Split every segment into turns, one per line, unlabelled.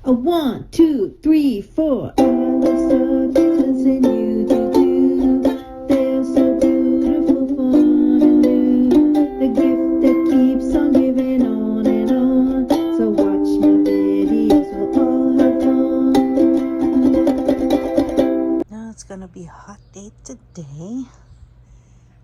A 1, 2, 3, 4. I love succulents and you do too. They're so beautiful, fun and new. The gift that keeps on giving on and on. So watch my videos, we'll all have fun.
Now it's gonna be a hot day today.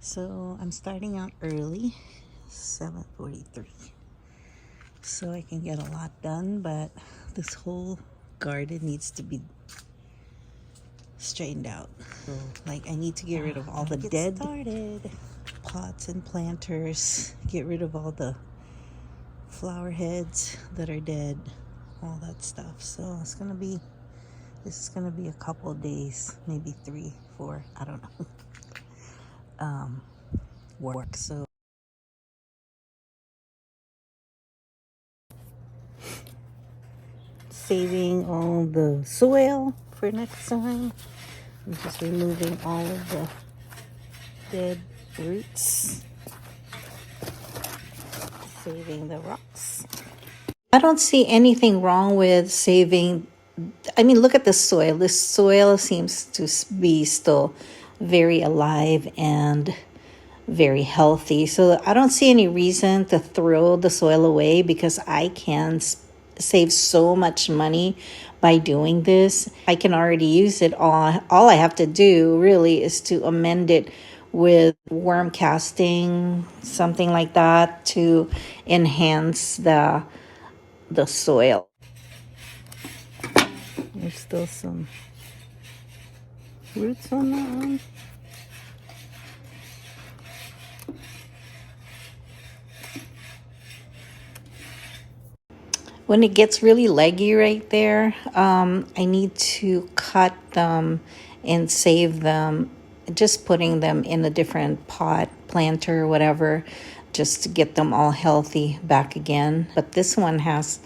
So I'm starting out early, 7:43. So I can get a lot done, but this whole garden needs to be straightened out. So like I need to get rid of all the dead pots and planters, get rid of all the flower heads that are dead, all that stuff. So this is gonna be a couple of days, maybe 3, 4, I don't know. Work. So saving all the soil for next time. I'm just removing all of the dead roots, saving the rocks. I don't see anything wrong with saving. I mean, look at the soil. This soil seems to be still very alive and very healthy. So I don't see any reason to throw the soil away because I can save so much money by doing this. I can already use it all. All I have to do really is to amend it with worm casting, something like that, to enhance the soil. There's still some roots on that one. When it gets really leggy right there, I need to cut them and save them, just putting them in a different pot, planter, whatever, just to get them all healthy back again. But this one has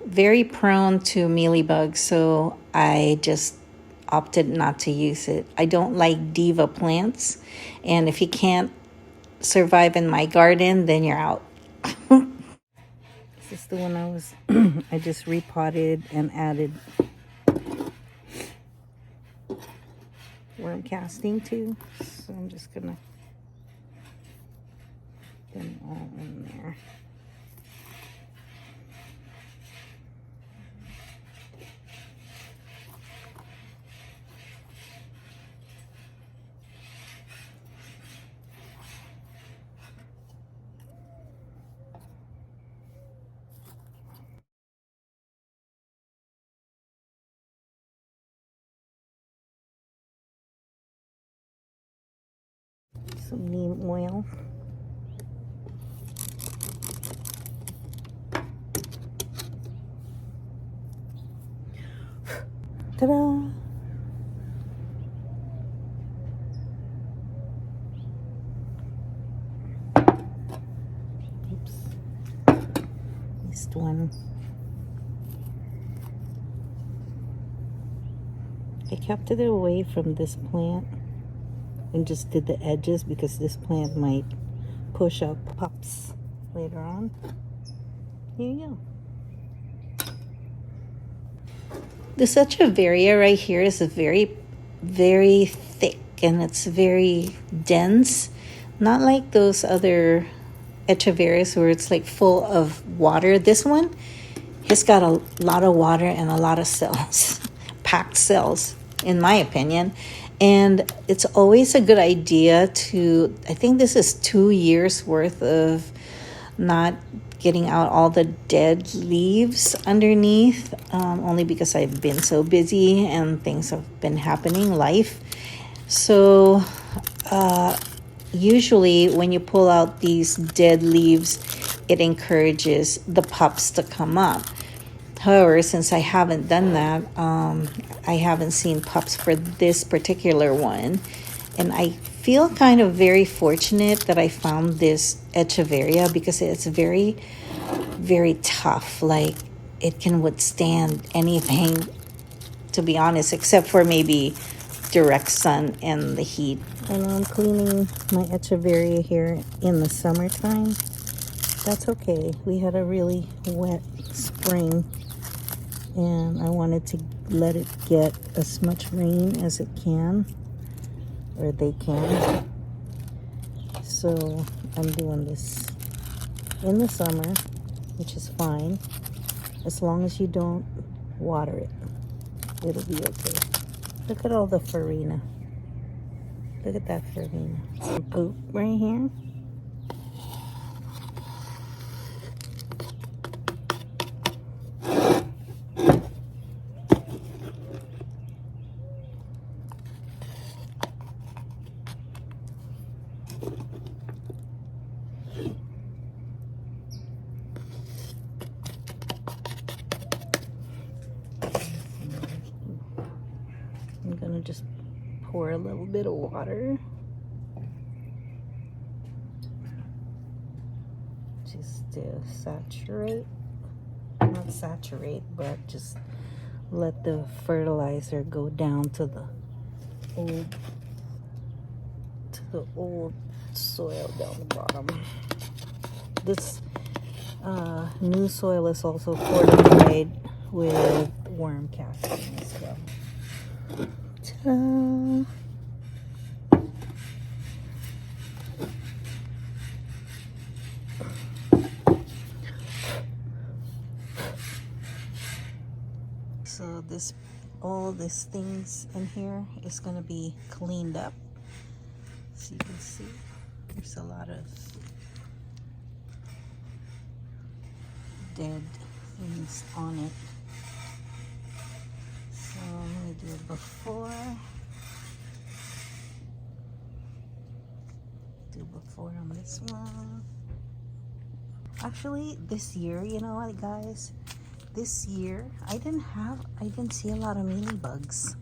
very prone to mealybugs, so I just opted not to use it. I don't like diva plants, and if you can't survive in my garden, then you're out. This is the one I just repotted and added worm casting to. So I'm just gonna get them all in there. Some neem oil. Ta-da! Oops. Missed one. I kept it away from this plant and just did the edges because this plant might push up pups later on. Here you go. This echeveria right here is a very, very thick and it's very dense. Not like those other echeverias where it's like full of water. This one has got a lot of water and a lot of cells, packed cells, in my opinion. And it's always a good idea to, I think this is 2 years worth of not getting out all the dead leaves underneath, only because I've been so busy and things have been happening, life. So usually when you pull out these dead leaves, it encourages the pups to come up. However, since I haven't done that, I haven't seen pups for this particular one. And I feel kind of very fortunate that I found this echeveria because it's very, very tough. Like, it can withstand anything, to be honest, except for maybe direct sun and the heat. And I'm cleaning my echeveria here in the summertime. That's okay. We had a really wet spring. and I wanted to let it get as much rain as it can, or they can. So I'm doing this in the summer, which is fine as long as you don't water it. It'll be okay. Look at all the farina. Look at that farina. Some poop right here. I'm gonna just pour a little bit of water. Just to saturate, not saturate, but just let the fertilizer go down to the old soil down the bottom. This new soil is also fortified with worm casting as well. Ta-da! So all these things in here is going to be cleaned up. So you can see there's a lot of dead things on it. So I'm going to do it before. Do before on this one. Actually, this year, you know what, guys? This year, I didn't see a lot of mealybugs.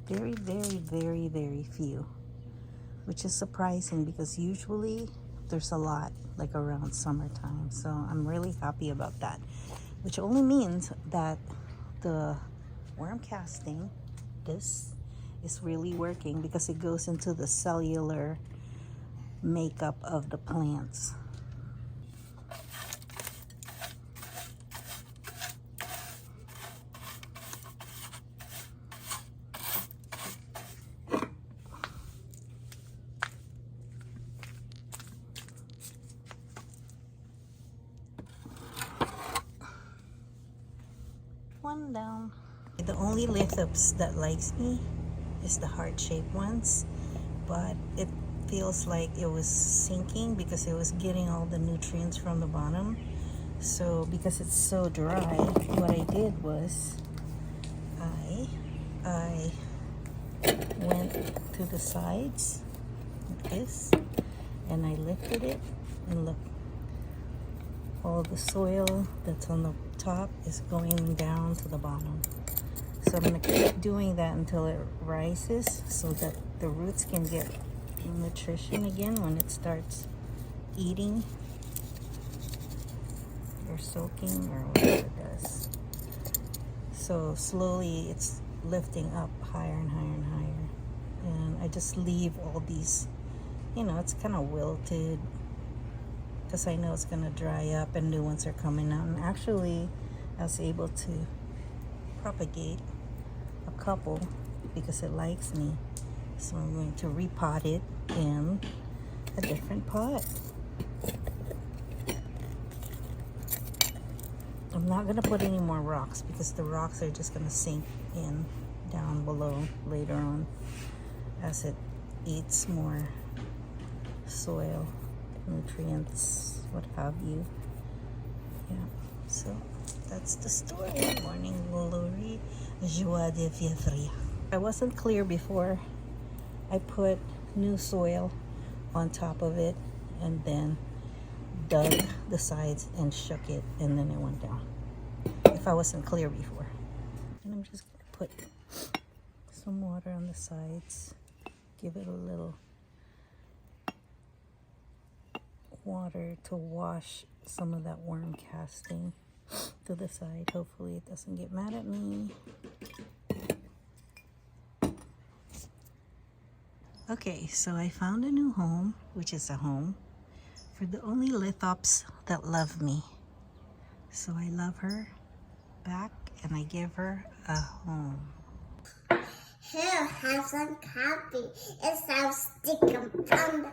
Very, very, very, very few. Which is surprising because usually there's a lot like around summertime. So I'm really happy about that. Which only means that the worm casting, this is really working because it goes into the cellular makeup of the plants. One down. The only Lithops that likes me is the heart-shaped ones, but it feels like it was sinking because it was getting all the nutrients from the bottom. So because it's so dry, what I did was I went to the sides like this and I lifted it, and look, all the soil that's on the top is going down to the bottom. So I'm going to keep doing that until it rises so that the roots can get nutrition again when it starts eating or soaking or whatever it does. So slowly it's lifting up higher and higher and higher. And I just leave all these, you know, it's kind of wilted because I know it's going to dry up and new ones are coming out. And actually I was able to propagate a couple because it likes me. So I'm going to repot it in a different pot. I'm not going to put any more rocks because the rocks are just going to sink in down below later on as it eats more soil, nutrients, what have you. Yeah, so that's the story. Morning glory, joie de vivre. I wasn't clear before. I put new soil on top of it and then dug the sides and shook it, and then it went down. If I wasn't clear before. And I'm just going to put some water on the sides. Give it a little water to wash some of that worm casting to the side. Hopefully it doesn't get mad at me. Okay, so I found a new home, which is a home for the only Lithops that love me. So I love her back and I give her a home.
Here, have some coffee. It sounds stick 'em on the